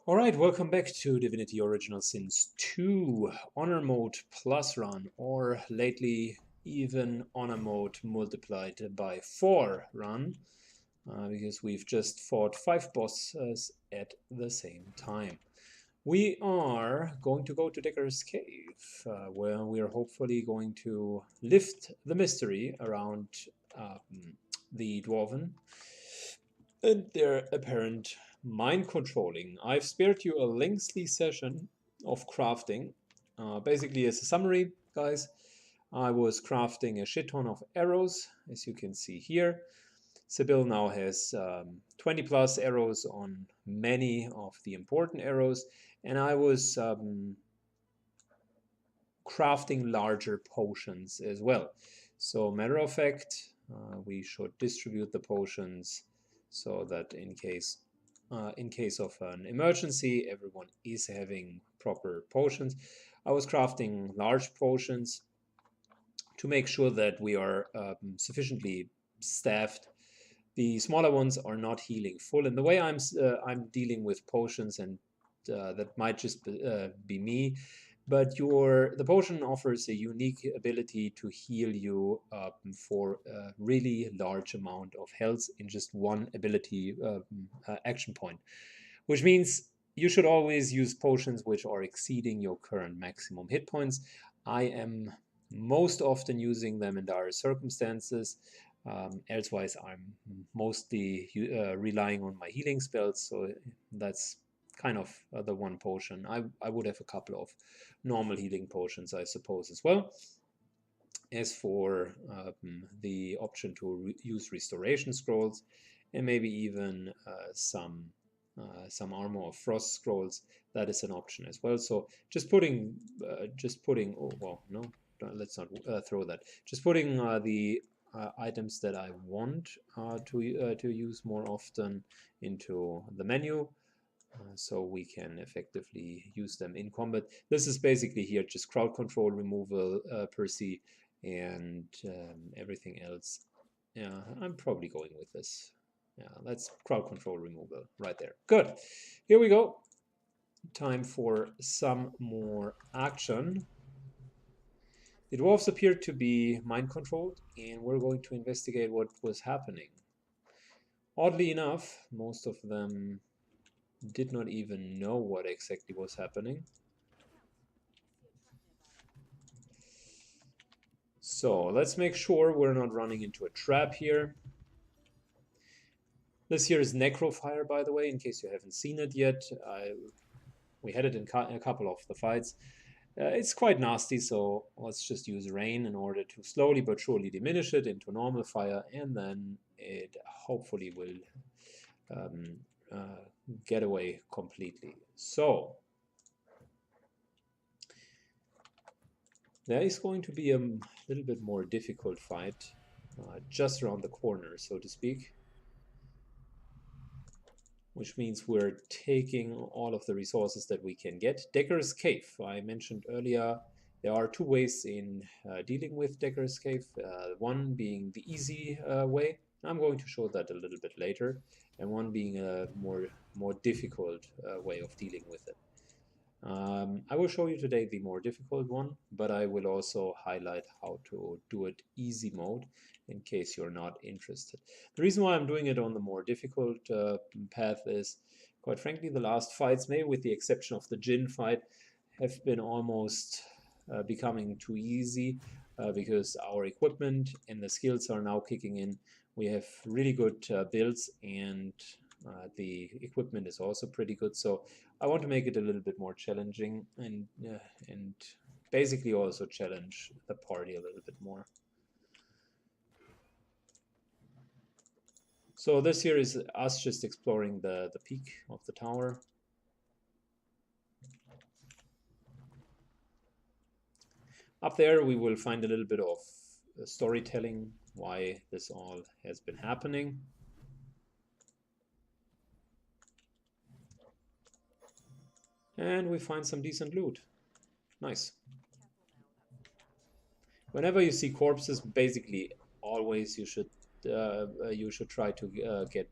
Alright, welcome back to Divinity Original Sins 2 Honor Mode Plus Run, or lately even Honor Mode multiplied by 4 run, because we've just fought 5 bosses at the same time. We are going to go to Decker's Cave, where we are hopefully going to lift the mystery around the Dwarven and their apparent mind controlling. I've spared you a lengthy session of crafting. Basically, as a summary, guys, I was crafting a shit ton of arrows, as you can see here. Sybil now has 20 plus arrows on many of the important arrows, and I was crafting larger potions as well. So, matter of fact, we should distribute the potions so that in case of an emergency, everyone is having proper potions. I was crafting large potions to make sure that we are sufficiently staffed. The smaller ones are not healing full, and the way I'm dealing with potions, and that might just be me, but the potion offers a unique ability to heal you for a really large amount of health in just one ability action point, which means you should always use potions which are exceeding your current maximum hit points. I am most often using them in dire circumstances. Elsewise, I'm mostly relying on my healing spells, so that's kind of the one potion. I would have a couple of normal healing potions, I suppose, as well. As for the option to use restoration scrolls, and maybe even some armor of frost scrolls, that is an option as well. So just putting, oh well, no, let's not throw that. Just putting the items that I want to use more often into the menu, so we can effectively use them in combat. This is basically here just crowd control removal per se, and everything else. Yeah, I'm probably going with this. Yeah, that's crowd control removal right there. Good. Here we go. Time for some more action. The dwarves appeared to be mind controlled, and we're going to investigate what was happening. Oddly enough, most of them did not even know what exactly was happening. So let's make sure we're not running into a trap here. This here is Necrofire, by the way, in case you haven't seen it yet. We had it in a couple of the fights. It's quite nasty, so let's just use rain in order to slowly but surely diminish it into normal fire, and then it hopefully will get away completely. So there is going to be a little bit more difficult fight just around the corner, so to speak, which means we're taking all of the resources that we can get. Decker's Cave, I mentioned earlier, there are two ways in dealing with Decker's Cave, one being the easy way. I'm going to show that a little bit later, and one being a more difficult way of dealing with it. I will show you today the more difficult one, but I will also highlight how to do it easy mode in case you're not interested. The reason why I'm doing it on the more difficult path is, quite frankly, the last fights, maybe with the exception of the Jin fight, have been almost becoming too easy because our equipment and the skills are now kicking in. We have really good builds, and the equipment is also pretty good, so I want to make it a little bit more challenging and basically also challenge the party a little bit more. So this here is us just exploring the peak of the tower. Up there we will find a little bit of storytelling, why this all has been happening. And we find some decent loot. Nice. Whenever you see corpses, basically always you should try to get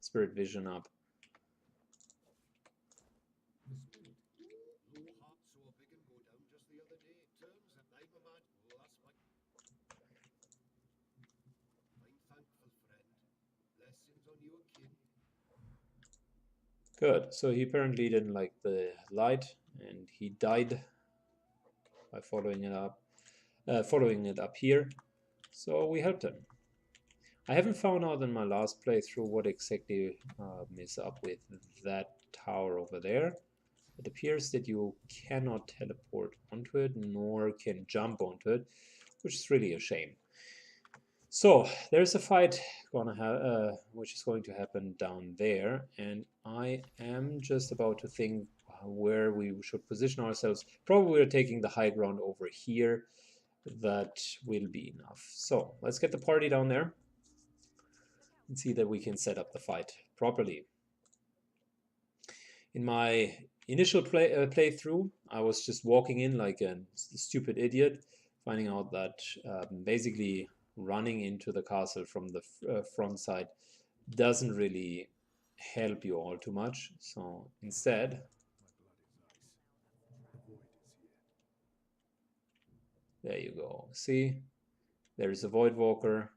spirit vision up. Good. So he apparently didn't like the light, and he died by following it up here. So we helped him. I haven't found out in my last playthrough what exactly is up with that tower over there. It appears that you cannot teleport onto it, nor can jump onto it, which is really a shame. So there's a fight which is going to happen down there, and I am just about to think where we should position ourselves. Probably we're taking the high ground over here. That will be enough. So let's get the party down there and see that we can set up the fight properly. In my initial playthrough, I was just walking in like a stupid idiot, finding out that basically running into the castle from the front side doesn't really help you all too much. So instead, there you go. See, there's a Void Walker.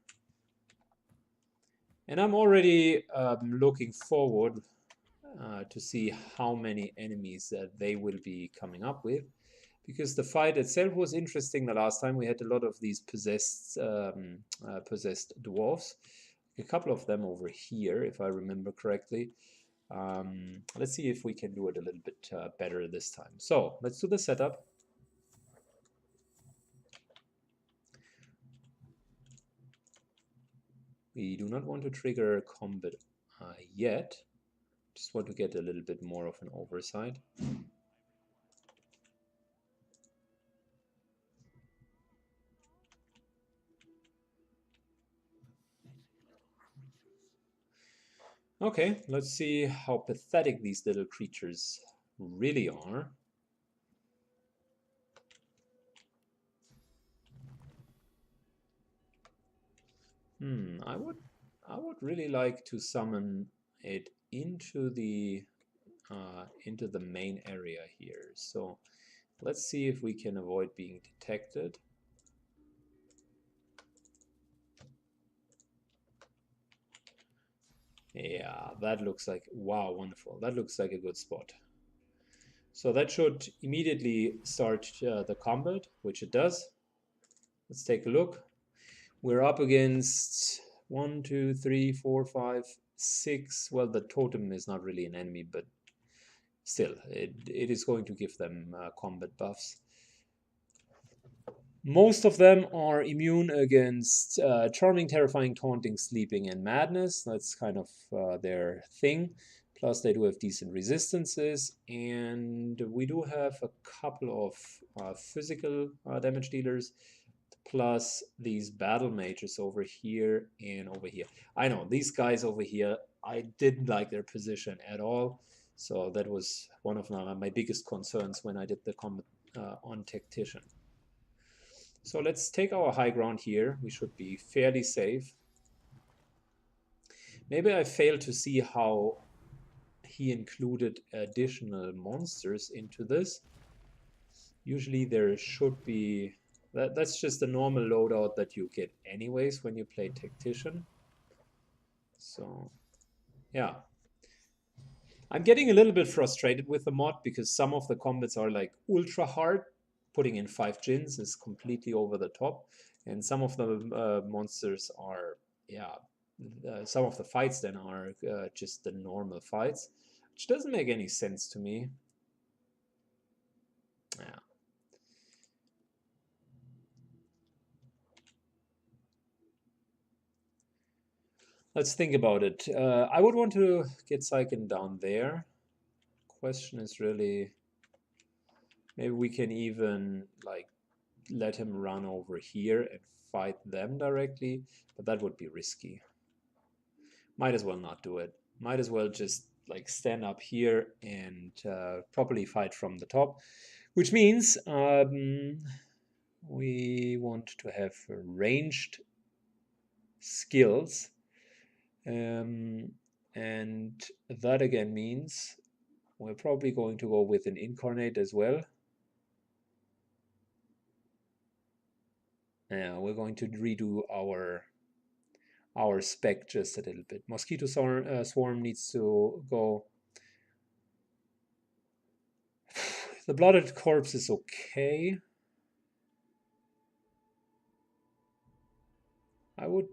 And I'm already looking forward to see how many enemies they will be coming up with. Because the fight itself was interesting the last time. We had a lot of these possessed dwarves. A couple of them over here, if I remember correctly. Let's see if we can do it a little bit better this time. So let's do the setup. We do not want to trigger combat yet. Just want to get a little bit more of an oversight. Okay, let's see how pathetic these little creatures really are. I would really like to summon it into the main area here. So let's see if we can avoid being detected. Yeah, that looks like, wow, wonderful. That looks like a good spot. So that should immediately start the combat, which it does. Let's take a look. We're up against 1, 2, 3, 4, 5, 6. Well, the totem is not really an enemy, but still, it is going to give them combat buffs. Most of them are immune against Charming, Terrifying, Taunting, Sleeping, and Madness. That's kind of their thing. Plus, they do have decent resistances, and we do have a couple of physical damage dealers, plus these battle mages over here and over here. I know, these guys over here, I didn't like their position at all, so that was one of my biggest concerns when I did the combat on Tactician. So let's take our high ground here. We should be fairly safe. Maybe I failed to see how he included additional monsters into this. Usually there should be... That's just the normal loadout that you get anyways when you play Tactician. So, yeah. I'm getting a little bit frustrated with the mod because some of the combats are like ultra hard. Putting in 5 Djinns is completely over the top. And some of the monsters are, yeah, some of the fights then are just the normal fights, which doesn't make any sense to me. Yeah. Let's think about it. I would want to get Saiken down there. Question is really, maybe we can even like let him run over here and fight them directly, but that would be risky. Might as well not do it. Might as well just like stand up here and properly fight from the top, which means we want to have ranged skills, and that again means we're probably going to go with an incarnate as well. Yeah, we're going to redo our spec just a little bit. Mosquito swarm needs to go. The blooded corpse is okay. I would.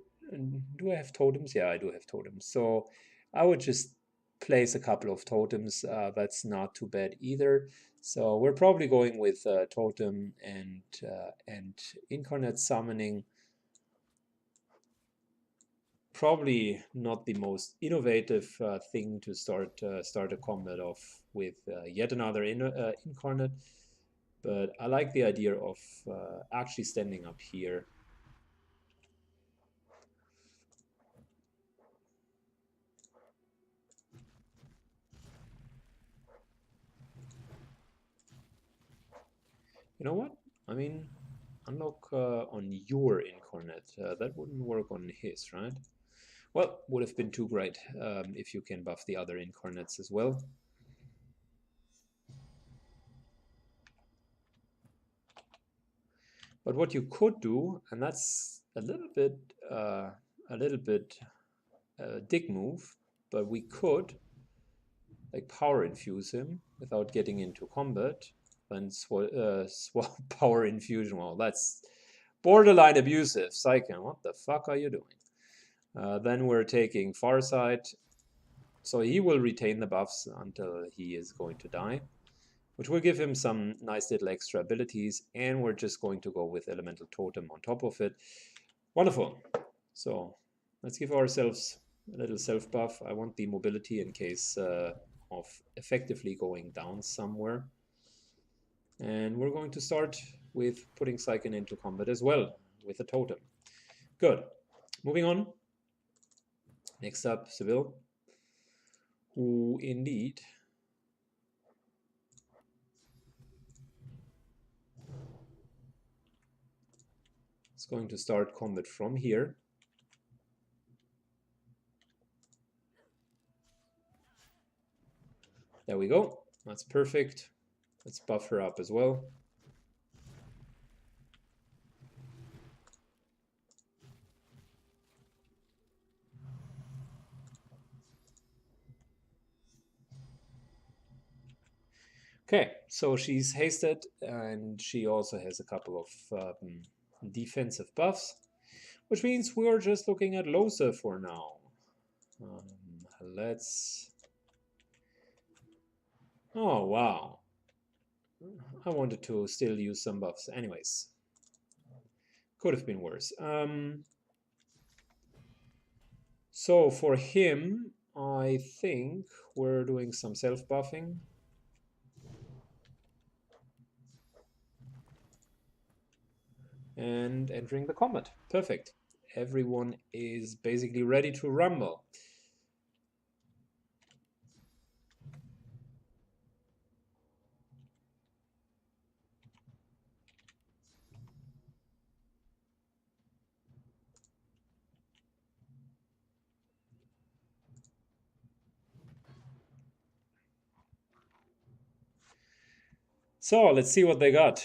Do I have totems? Yeah, I do have totems. So I would just place a couple of totems. That's not too bad either. So we're probably going with totem and incarnate summoning. Probably not the most innovative thing to start a combat off with yet another incarnate, but I like the idea of actually standing up here. You know what? I mean, unlock on your incarnate. That wouldn't work on his, right? Well, would have been too great if you can buff the other incarnates as well. But what you could do, and that's a little bit dick move, but we could like power infuse him without getting into combat, then swap power infusion. Well, that's borderline abusive. Psyche, what the fuck are you doing? Then we're taking Farsight, so he will retain the buffs until he is going to die, which will give him some nice little extra abilities, and we're just going to go with Elemental Totem on top of it. Wonderful. So let's give ourselves a little self buff. I want the mobility in case of effectively going down somewhere. And we're going to start with putting Psyken into combat as well with a totem. Good. Moving on. Next up, Seville, who indeed is going to start combat from here. There we go. That's perfect. Let's buff her up as well. Okay, so she's hasted, and she also has a couple of defensive buffs, which means we're just looking at Losa for now. Let's... Oh, wow. I wanted to still use some buffs. Anyways, could have been worse. So for him, I think we're doing some self-buffing. And entering the combat. Perfect. Everyone is basically ready to rumble. So let's see what they got.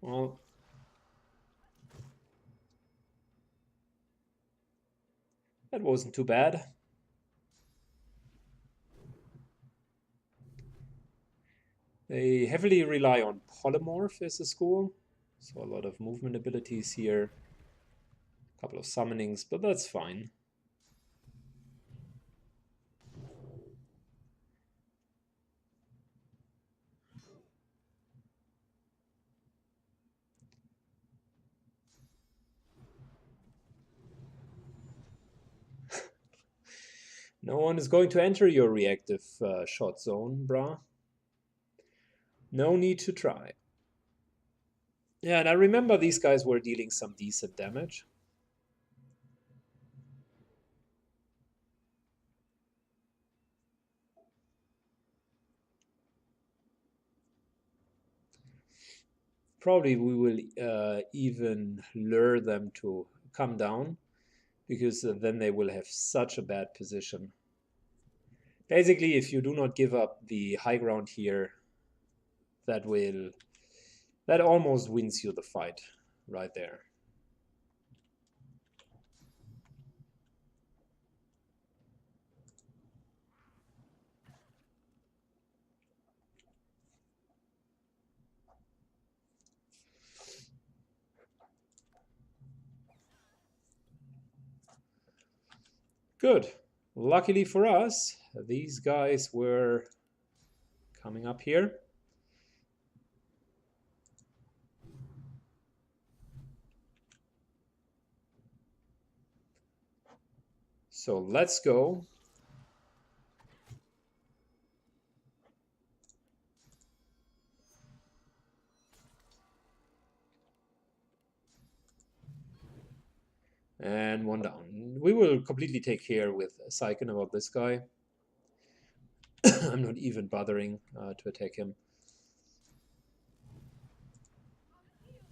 Well, that wasn't too bad. They heavily rely on polymorph as a school, so a lot of movement abilities here, a couple of summonings, but that's fine. No one is going to enter your reactive shot zone, brah. No need to try. Yeah, and I remember these guys were dealing some decent damage. Probably we will even lure them to come down, because then they will have such a bad position. Basically, if you do not give up the high ground here, that almost wins you the fight right there. Good. Luckily for us, these guys were coming up here. So let's go. And one down. We will completely take care with Saiken about this guy. I'm not even bothering to attack him.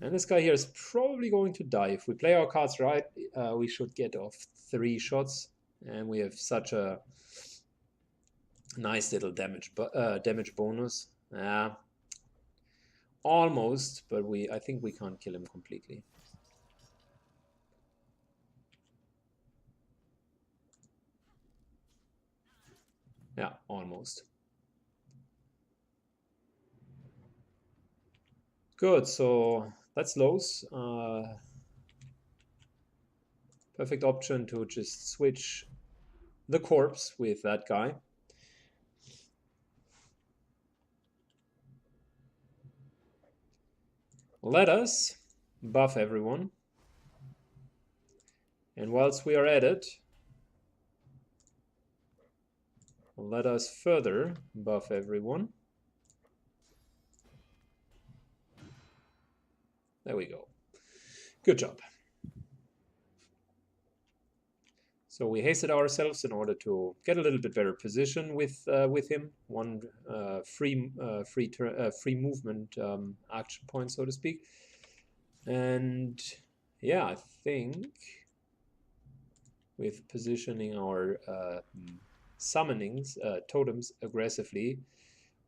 And this guy here is probably going to die. If we play our cards right, we should get off 3 shots. And we have such a nice little damage bonus. Almost, but I think we can't kill him completely. Yeah, almost. Good, so that's Lowe's. Perfect option to just switch the corpse with that guy. Let us buff everyone. And whilst we are at it, let us further buff everyone. There we go. Good job. So we hasted ourselves in order to get a little bit better position with him. One free movement action point, so to speak. And yeah, I think with positioning our summonings, totems aggressively,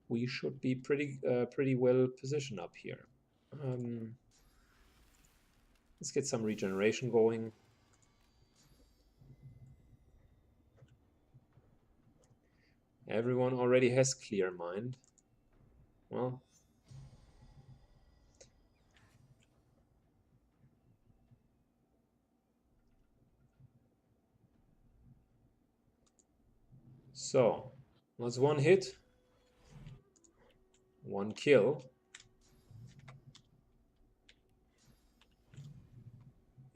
we should be pretty well positioned up here. Let's get some regeneration going. Everyone already has clear mind. Well, so that's 1 hit, 1 kill.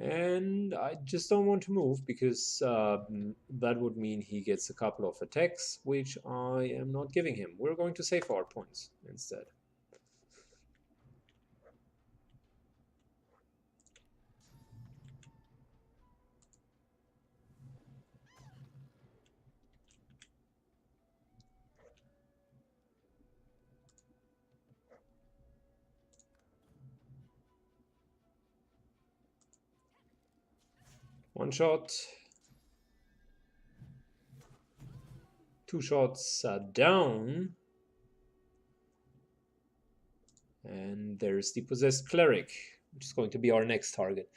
And I just don't want to move because that would mean he gets a couple of attacks, which I am not giving him. We're going to save our points instead. One shot. 2 shots down. And there's the Possessed Cleric, which is going to be our next target.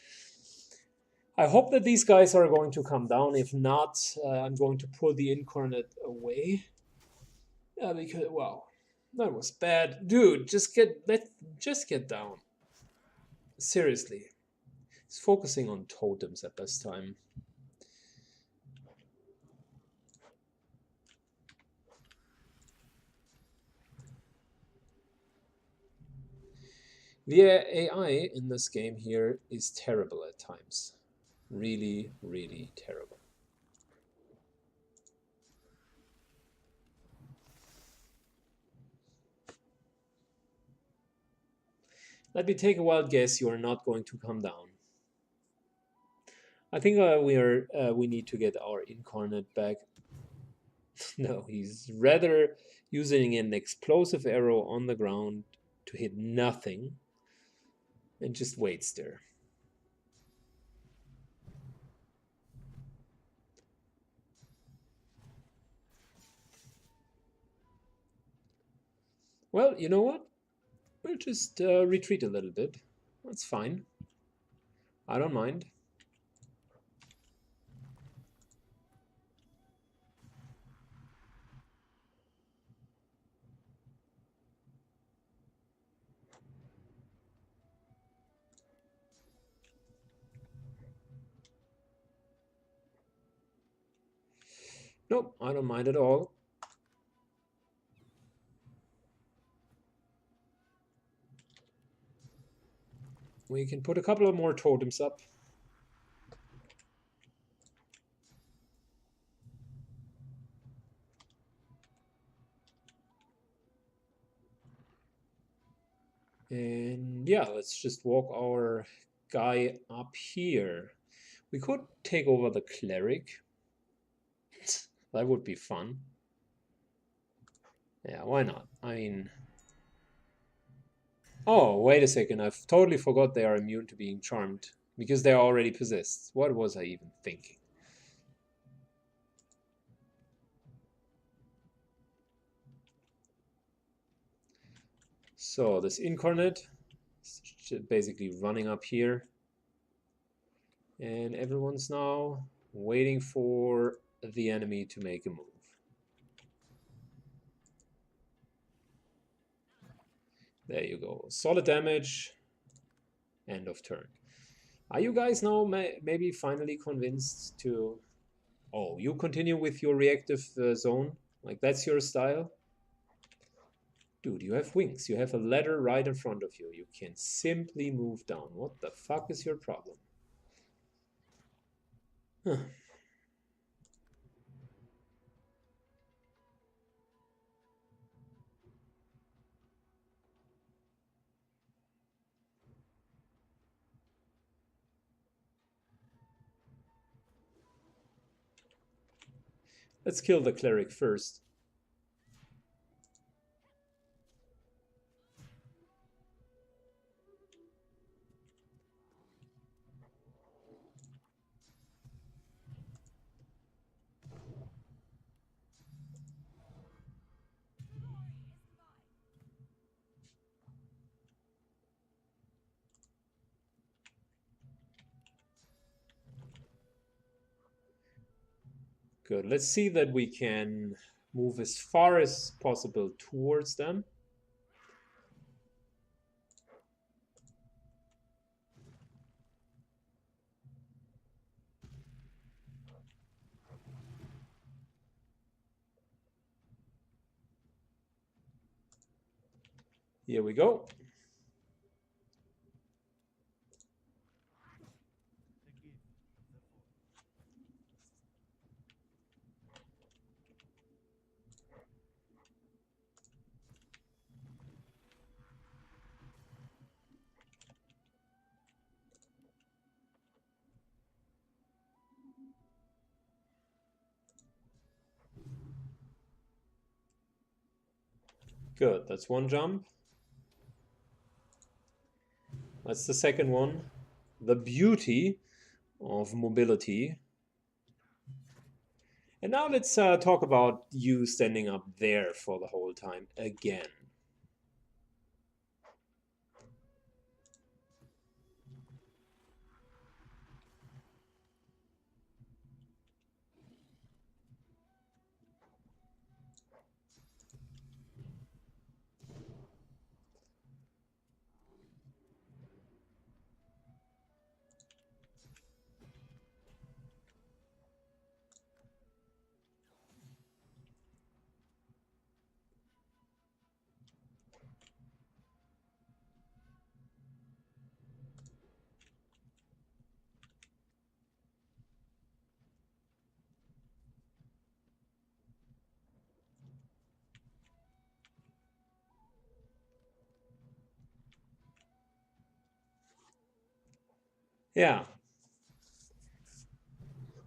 I hope that these guys are going to come down. If not, I'm going to pull the Incarnate away. Because, wow, that was bad. Dude, just get down. Seriously. He's focusing on totems at this time. The AI in this game here is terrible at times. Really, really terrible. Let me take a wild guess. You are not going to come down. I think we need to get our Incarnate back. No, he's rather using an explosive arrow on the ground to hit nothing and just waits there. Well, you know what? We'll just retreat a little bit. That's fine. I don't mind. Nope, I don't mind at all. We can put a couple of more totems up. And yeah, let's just walk our guy up here. We could take over the cleric. That would be fun. Yeah, why not? I mean... Oh, wait a second. I've totally forgot they are immune to being charmed. Because they are already possessed. What was I even thinking? So, this incarnate is basically running up here. And everyone's now waiting for the enemy to make a move. There you go. Solid damage. End of turn. Are you guys now maybe finally convinced to... Oh, you continue with your reactive zone? Like that's your style? Dude, you have wings. You have a ladder right in front of you. You can simply move down. What the fuck is your problem? Huh. Let's kill the cleric first. Good. Let's see that we can move as far as possible towards them. Here we go. Good. That's one jump. That's the second one. The beauty of mobility. And now let's talk about you standing up there for the whole time again. Yeah.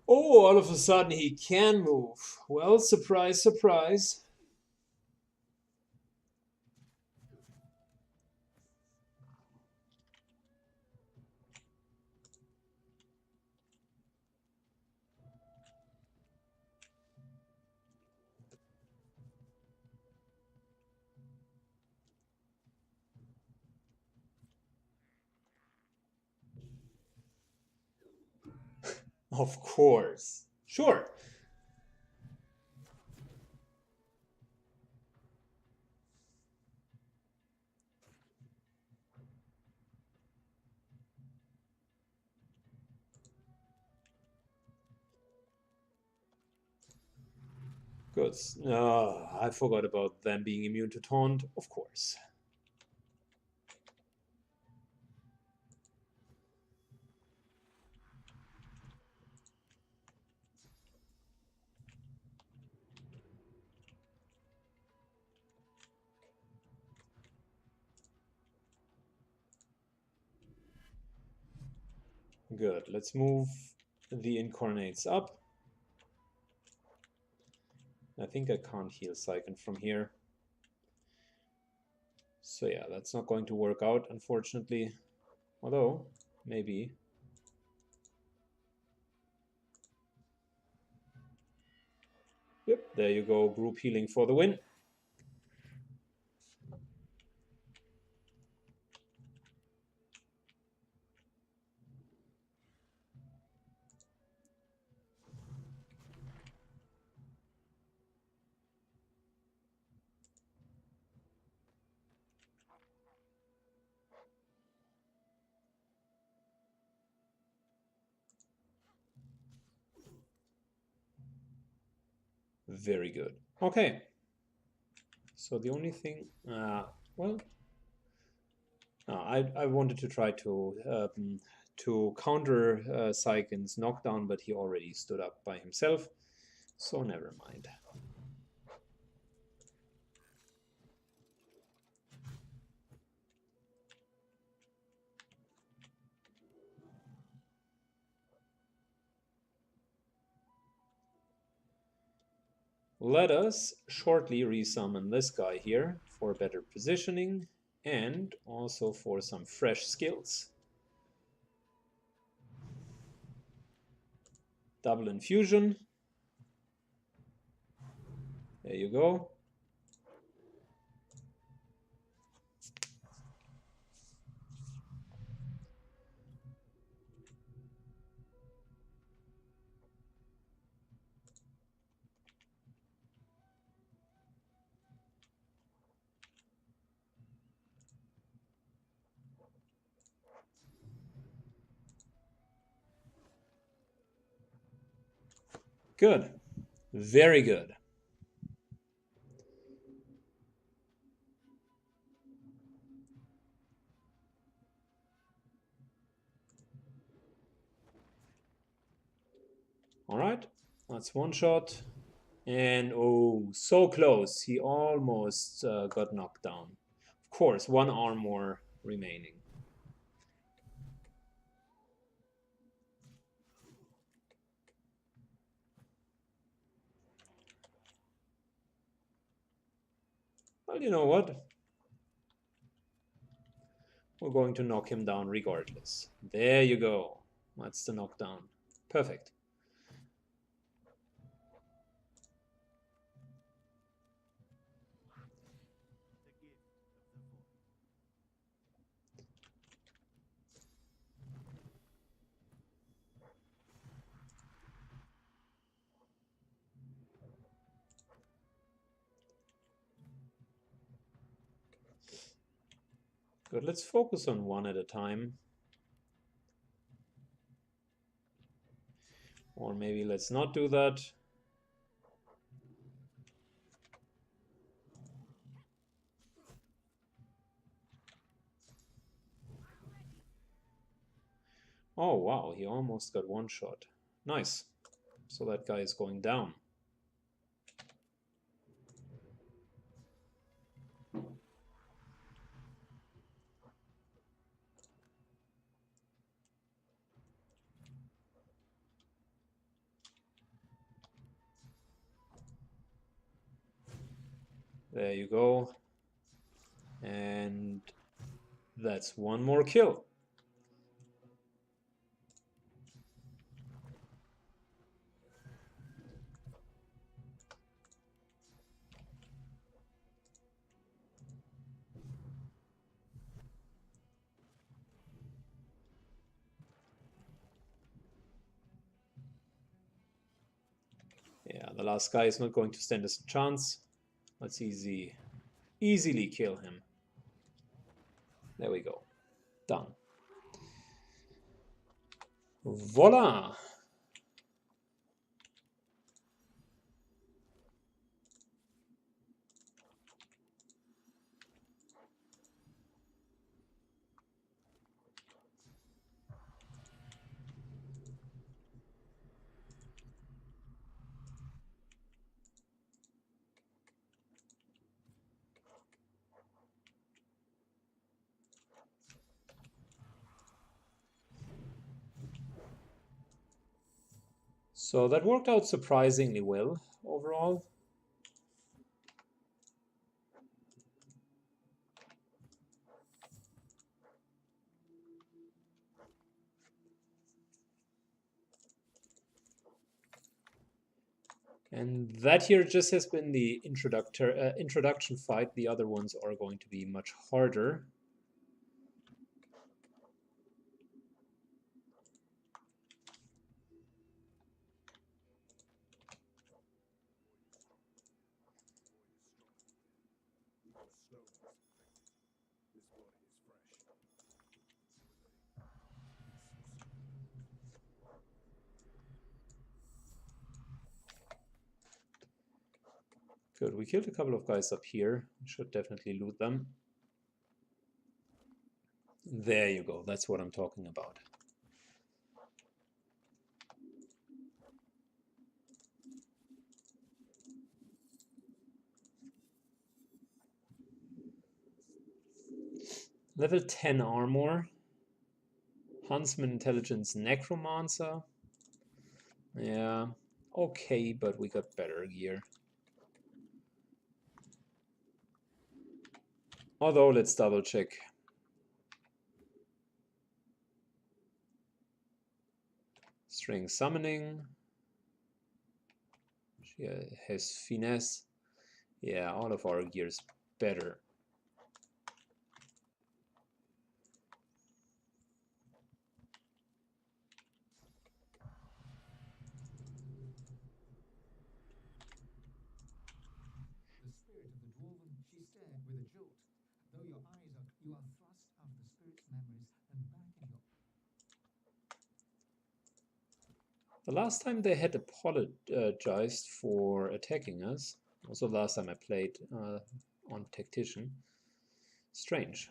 Oh, all of a sudden he can move. Well, surprise, surprise. Of course. Sure. Good. I forgot about them being immune to taunt. Of course. Good. Let's move the incarnates up. I think I can't heal Sycon from here. So yeah, that's not going to work out, unfortunately. Although, maybe. Yep, there you go. Group healing for the win. Very good. Okay. So the only thing, well, I wanted to try to counter Sycon's knockdown, but he already stood up by himself. So never mind. Let us shortly resummon this guy here for better positioning and also for some fresh skills. Double infusion. There you go. Good. Very good. All right. That's one shot. And oh, so close. He almost got knocked down. Of course, one arm more remaining. Well, you know what? We're going to knock him down regardless. There you go. That's the knockdown. Perfect. Good. Let's focus on one at a time. Or maybe let's not do that. Oh, wow. He almost got one shot. Nice. So that guy is going down. There you go. And that's one more kill. the last guy is not going to stand us a chance. Let's easily kill him. There we go. Done. Voila! So that worked out surprisingly well overall. And that here just has been the introduction fight. The other ones are going to be much harder. Good, we killed a couple of guys up here. We should definitely loot them. There you go, that's what I'm talking about. Level 10 armor. Huntsman Intelligence Necromancer. Yeah, okay, but we got better gear. Although, let's double check. String Summoning. She has Finesse. Yeah, all of our gear is better. The last time they had apologized for attacking us. Also the last time I played on Tactician. Strange.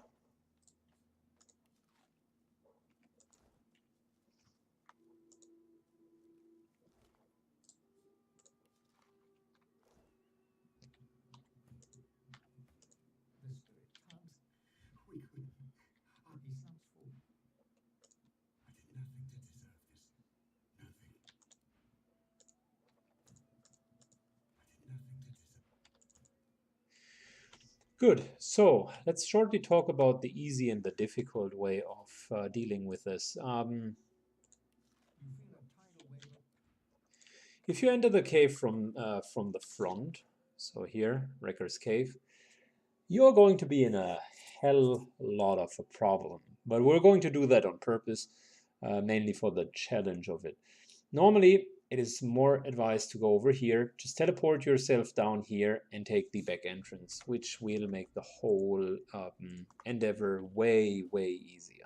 Good, so let's shortly talk about the easy and the difficult way of dealing with this. If you enter the cave from the front, so here, Wrecker's Cave, you're going to be in a hell lot of a problem. But we're going to do that on purpose, mainly for the challenge of it. Normally, it is more advised to go over here, just teleport yourself down here and take the back entrance, which will make the whole endeavor way, way easier.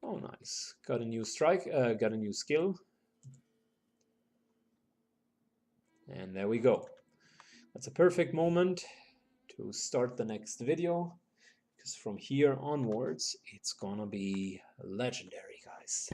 Oh, nice. Got a new strike, got a new skill. And there we go. That's a perfect moment to start the next video, because from here onwards, it's gonna be legendary, guys.